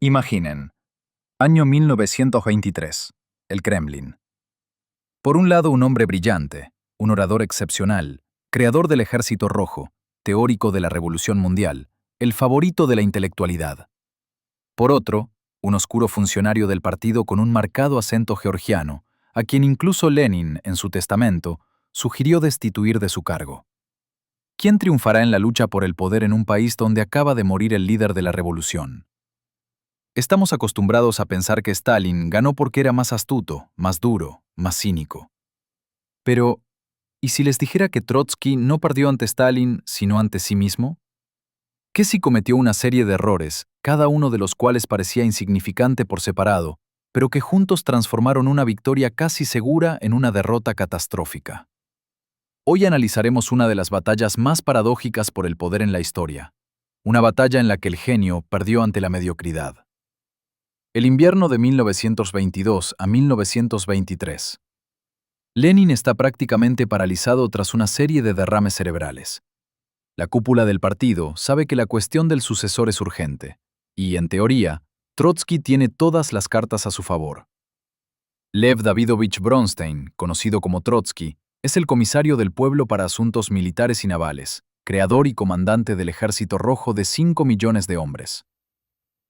Imaginen, año 1923, el Kremlin. Por un lado, un hombre brillante, un orador excepcional, creador del Ejército Rojo, teórico de la Revolución Mundial, el favorito de la intelectualidad. Por otro, un oscuro funcionario del partido con un marcado acento georgiano, a quien incluso Lenin, en su testamento, sugirió destituir de su cargo. ¿Quién triunfará en la lucha por el poder en un país donde acaba de morir el líder de la revolución? Estamos acostumbrados a pensar que Stalin ganó porque era más astuto, más duro, más cínico. Pero, ¿y si les dijera que Trotsky no perdió ante Stalin, sino ante sí mismo? ¿Qué si cometió una serie de errores, cada uno de los cuales parecía insignificante por separado, pero que juntos transformaron una victoria casi segura en una derrota catastrófica? Hoy analizaremos una de las batallas más paradójicas por el poder en la historia, una batalla en la que el genio perdió ante la mediocridad. El invierno de 1922 a 1923. Lenin está prácticamente paralizado tras una serie de derrames cerebrales. La cúpula del partido sabe que la cuestión del sucesor es urgente, y, en teoría, Trotsky tiene todas las cartas a su favor. Lev Davidovich Bronstein, conocido como Trotsky, es el comisario del pueblo para asuntos militares y navales, creador y comandante del Ejército Rojo de 5 millones de hombres.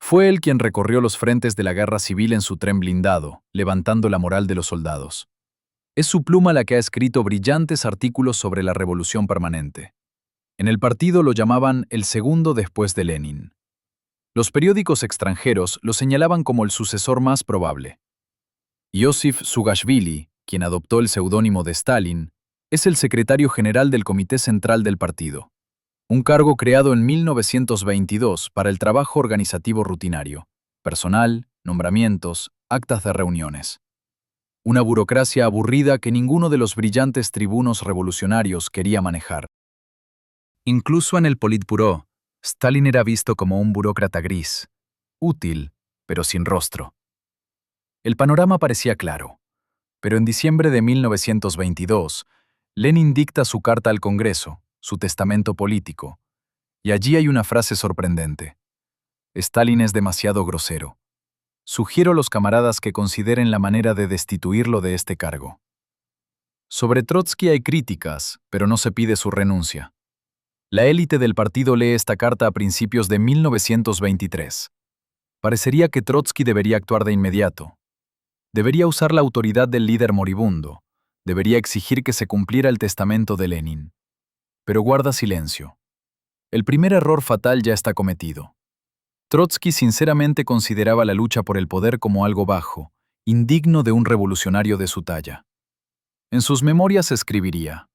Fue él quien recorrió los frentes de la guerra civil en su tren blindado, levantando la moral de los soldados. Es su pluma la que ha escrito brillantes artículos sobre la revolución permanente. En el partido lo llamaban el segundo después de Lenin. Los periódicos extranjeros lo señalaban como el sucesor más probable. Iosif Sugashvili, quien adoptó el seudónimo de Stalin, es el secretario general del Comité Central del partido, un cargo creado en 1922 para el trabajo organizativo rutinario, personal, nombramientos, actas de reuniones. Una burocracia aburrida que ninguno de los brillantes tribunos revolucionarios quería manejar. Incluso en el Politburó, Stalin era visto como un burócrata gris, útil, pero sin rostro. El panorama parecía claro, pero en diciembre de 1922, Lenin dicta su carta al Congreso, su testamento político, y allí hay una frase sorprendente. Stalin es demasiado grosero. Sugiero a los camaradas que consideren la manera de destituirlo de este cargo. Sobre Trotsky hay críticas, pero no se pide su renuncia. La élite del partido lee esta carta a principios de 1923. Parecería que Trotsky debería actuar de inmediato. Debería usar la autoridad del líder moribundo. Debería exigir que se cumpliera el testamento de Lenin. Pero guarda silencio. El primer error fatal ya está cometido. Trotsky sinceramente consideraba la lucha por el poder como algo bajo, indigno de un revolucionario de su talla. En sus memorias escribiría: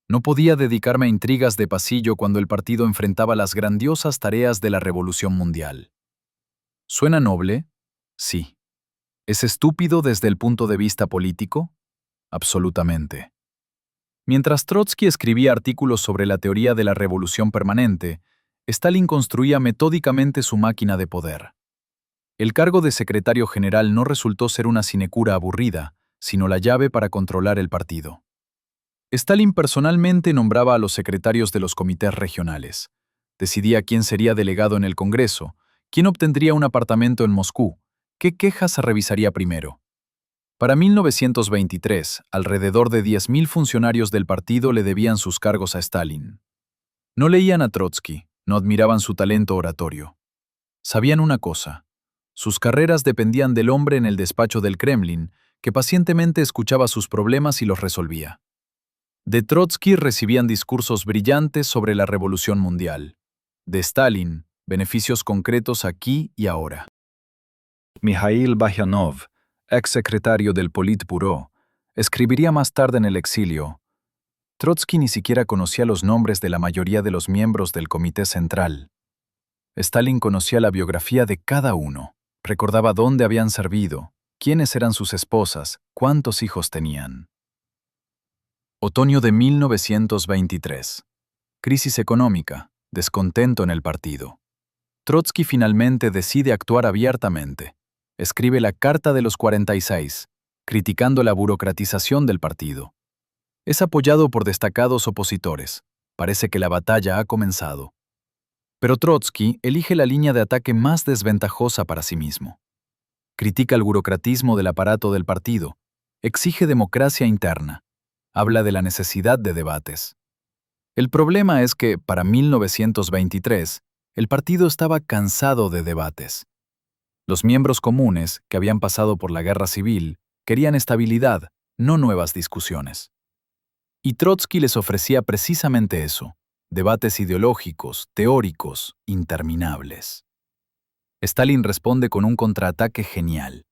no podía dedicarme a intrigas de pasillo cuando el partido enfrentaba las grandiosas tareas de la revolución mundial. ¿Suena noble? Sí. ¿Es estúpido desde el punto de vista político? Absolutamente. Mientras Trotsky escribía artículos sobre la teoría de la revolución permanente, Stalin construía metódicamente su máquina de poder. El cargo de secretario general no resultó ser una sinecura aburrida, sino la llave para controlar el partido. Stalin personalmente nombraba a los secretarios de los comités regionales. Decidía quién sería delegado en el Congreso, quién obtendría un apartamento en Moscú, qué quejas se revisaría primero. Para 1923, alrededor de 10.000 funcionarios del partido le debían sus cargos a Stalin. No leían a Trotsky, no admiraban su talento oratorio. Sabían una cosa: sus carreras dependían del hombre en el despacho del Kremlin, que pacientemente escuchaba sus problemas y los resolvía. De Trotsky recibían discursos brillantes sobre la revolución mundial. De Stalin, beneficios concretos aquí y ahora. Mikhail Bajanov, ex secretario del Politburó, escribiría más tarde en el exilio: Trotsky ni siquiera conocía los nombres de la mayoría de los miembros del Comité Central. Stalin conocía la biografía de cada uno, recordaba dónde habían servido, quiénes eran sus esposas, cuántos hijos tenían. Otoño de 1923. Crisis económica, descontento en el partido. Trotsky finalmente decide actuar abiertamente. Escribe la Carta de los 46, criticando la burocratización del partido. Es apoyado por destacados opositores. Parece que la batalla ha comenzado. Pero Trotsky elige la línea de ataque más desventajosa para sí mismo. Critica el burocratismo del aparato del partido, exige democracia interna, habla de la necesidad de debates. El problema es que, para 1923, el partido estaba cansado de debates. Los miembros comunes, que habían pasado por la guerra civil, querían estabilidad, no nuevas discusiones. Y Trotsky les ofrecía precisamente eso, debates ideológicos, teóricos, interminables. Stalin responde con un contraataque genial.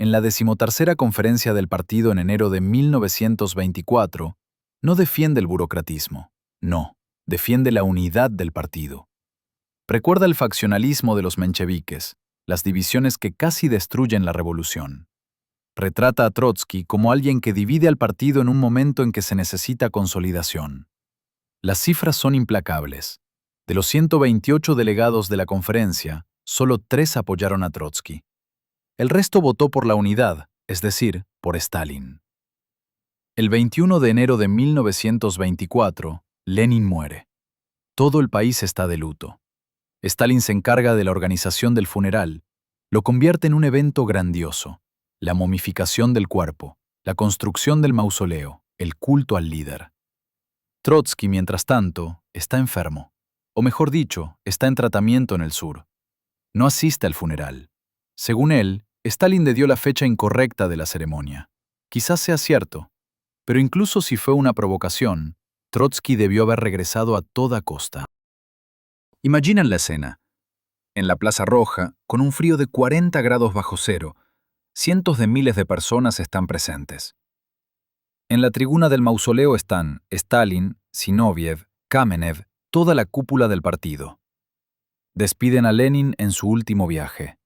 En la 13ª conferencia del partido en enero de 1924, no defiende el burocratismo, no, defiende la unidad del partido. Recuerda el faccionalismo de los mencheviques, las divisiones que casi destruyen la revolución. Retrata a Trotsky como alguien que divide al partido en un momento en que se necesita consolidación. Las cifras son implacables. De los 128 delegados de la conferencia, solo 3 apoyaron a Trotsky. El resto votó por la unidad, es decir, por Stalin. El 21 de enero de 1924, Lenin muere. Todo el país está de luto. Stalin se encarga de la organización del funeral, lo convierte en un evento grandioso. La momificación del cuerpo, la construcción del mausoleo, el culto al líder. Trotsky, mientras tanto, está enfermo, o mejor dicho, está en tratamiento en el sur. No asiste al funeral. Según él, Stalin le dio la fecha incorrecta de la ceremonia. Quizás sea cierto, pero incluso si fue una provocación, Trotsky debió haber regresado a toda costa. Imaginan la escena. En la Plaza Roja, con un frío de 40 grados bajo cero, cientos de miles de personas están presentes. En la tribuna del mausoleo están Stalin, Zinoviev, Kamenev, toda la cúpula del partido. Despiden a Lenin en su último viaje.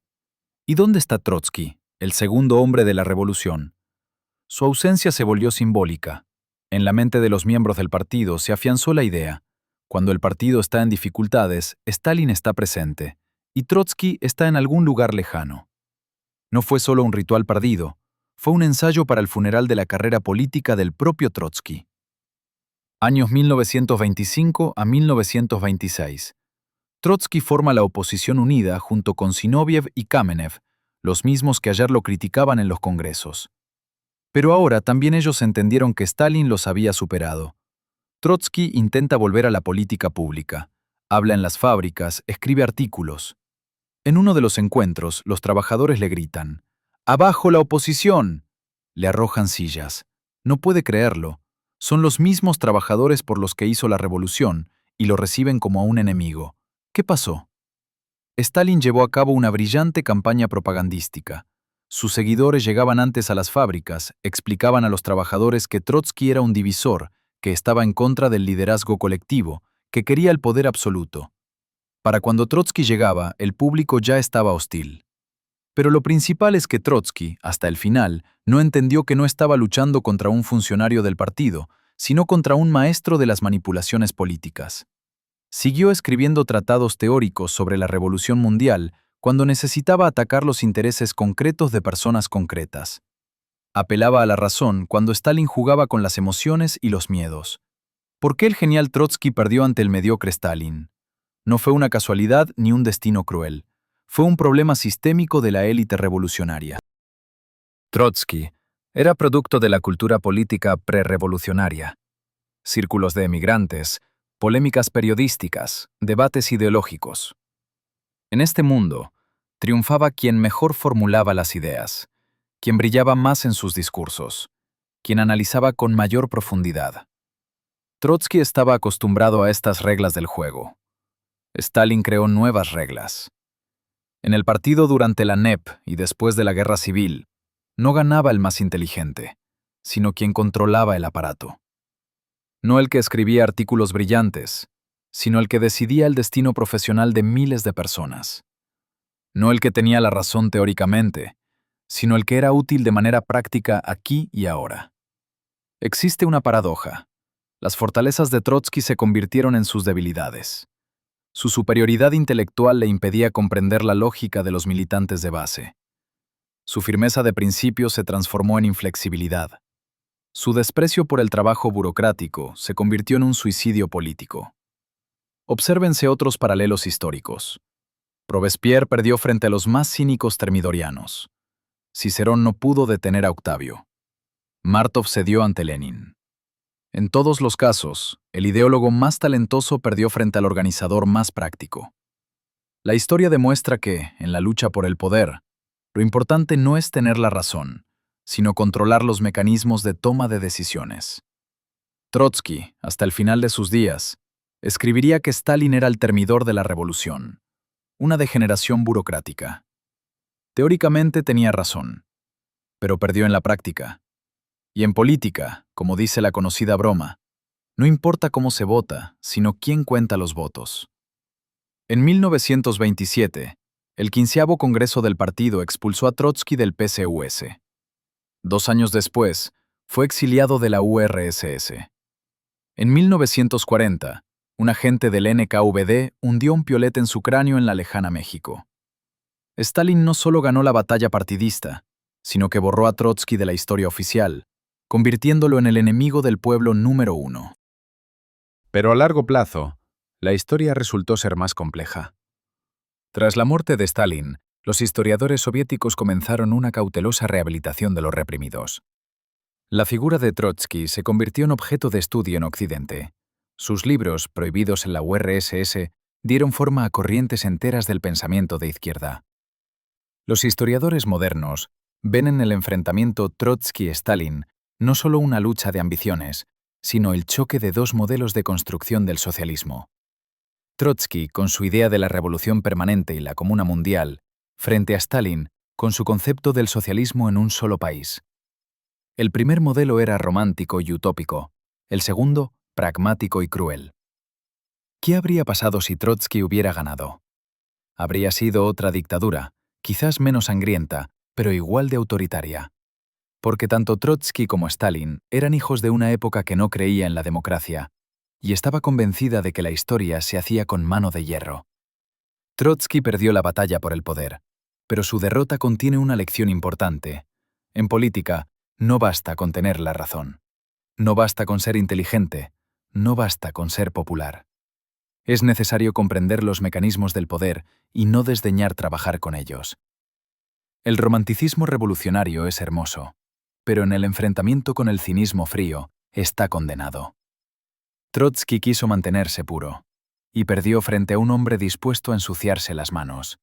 ¿Y dónde está Trotsky, el segundo hombre de la revolución? Su ausencia se volvió simbólica. En la mente de los miembros del partido se afianzó la idea. Cuando el partido está en dificultades, Stalin está presente, y Trotsky está en algún lugar lejano. No fue solo un ritual perdido, fue un ensayo para el funeral de la carrera política del propio Trotsky. Años 1925 a 1926. Trotsky forma la oposición unida junto con Zinoviev y Kamenev, los mismos que ayer lo criticaban en los congresos. Pero ahora también ellos entendieron que Stalin los había superado. Trotsky intenta volver a la política pública. Habla en las fábricas, escribe artículos. En uno de los encuentros, los trabajadores le gritan: ¡Abajo la oposición! Le arrojan sillas. No puede creerlo. Son los mismos trabajadores por los que hizo la revolución y lo reciben como a un enemigo. ¿Qué pasó? Stalin llevó a cabo una brillante campaña propagandística. Sus seguidores llegaban antes a las fábricas, explicaban a los trabajadores que Trotsky era un divisor, que estaba en contra del liderazgo colectivo, que quería el poder absoluto. Para cuando Trotsky llegaba, el público ya estaba hostil. Pero lo principal es que Trotsky, hasta el final, no entendió que no estaba luchando contra un funcionario del partido, sino contra un maestro de las manipulaciones políticas. Siguió escribiendo tratados teóricos sobre la revolución mundial cuando necesitaba atacar los intereses concretos de personas concretas. Apelaba a la razón cuando Stalin jugaba con las emociones y los miedos. ¿Por qué el genial Trotsky perdió ante el mediocre Stalin? No fue una casualidad ni un destino cruel. Fue un problema sistémico de la élite revolucionaria. Trotsky era producto de la cultura política prerrevolucionaria. Círculos de emigrantes, polémicas periodísticas, debates ideológicos. En este mundo, triunfaba quien mejor formulaba las ideas, quien brillaba más en sus discursos, quien analizaba con mayor profundidad. Trotsky estaba acostumbrado a estas reglas del juego. Stalin creó nuevas reglas. En el partido durante la NEP y después de la guerra civil, no ganaba el más inteligente, sino quien controlaba el aparato. No el que escribía artículos brillantes, sino el que decidía el destino profesional de miles de personas. No el que tenía la razón teóricamente, sino el que era útil de manera práctica aquí y ahora. Existe una paradoja. Las fortalezas de Trotsky se convirtieron en sus debilidades. Su superioridad intelectual le impedía comprender la lógica de los militantes de base. Su firmeza de principios se transformó en inflexibilidad. Su desprecio por el trabajo burocrático se convirtió en un suicidio político. Obsérvense otros paralelos históricos. Robespierre perdió frente a los más cínicos termidorianos. Cicerón no pudo detener a Octavio. Martov cedió ante Lenin. En todos los casos, el ideólogo más talentoso perdió frente al organizador más práctico. La historia demuestra que, en la lucha por el poder, lo importante no es tener la razón, sino controlar los mecanismos de toma de decisiones. Trotsky, hasta el final de sus días, escribiría que Stalin era el termidor de la revolución, una degeneración burocrática. Teóricamente tenía razón, pero perdió en la práctica. Y en política, como dice la conocida broma, no importa cómo se vota, sino quién cuenta los votos. En 1927, el 15º Congreso del partido expulsó a Trotsky del PCUS. 2 años después, fue exiliado de la URSS. En 1940, un agente del NKVD hundió un piolet en su cráneo en la lejana México. Stalin no solo ganó la batalla partidista, sino que borró a Trotsky de la historia oficial, convirtiéndolo en el enemigo del pueblo número 1. Pero a largo plazo, la historia resultó ser más compleja. Tras la muerte de Stalin, los historiadores soviéticos comenzaron una cautelosa rehabilitación de los reprimidos. La figura de Trotsky se convirtió en objeto de estudio en Occidente. Sus libros, prohibidos en la URSS, dieron forma a corrientes enteras del pensamiento de izquierda. Los historiadores modernos ven en el enfrentamiento Trotsky-Stalin no solo una lucha de ambiciones, sino el choque de dos modelos de construcción del socialismo. Trotsky, con su idea de la revolución permanente y la comuna mundial, frente a Stalin, con su concepto del socialismo en un solo país. El primer modelo era romántico y utópico, el segundo, pragmático y cruel. ¿Qué habría pasado si Trotsky hubiera ganado? Habría sido otra dictadura, quizás menos sangrienta, pero igual de autoritaria. Porque tanto Trotsky como Stalin eran hijos de una época que no creía en la democracia, y estaba convencida de que la historia se hacía con mano de hierro. Trotsky perdió la batalla por el poder, pero su derrota contiene una lección importante. En política, no basta con tener la razón. No basta con ser inteligente. No basta con ser popular. Es necesario comprender los mecanismos del poder y no desdeñar trabajar con ellos. El romanticismo revolucionario es hermoso, pero en el enfrentamiento con el cinismo frío está condenado. Trotsky quiso mantenerse puro, y perdió frente a un hombre dispuesto a ensuciarse las manos.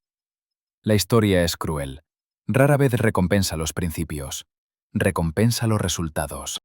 La historia es cruel. Rara vez recompensa los principios. Recompensa los resultados.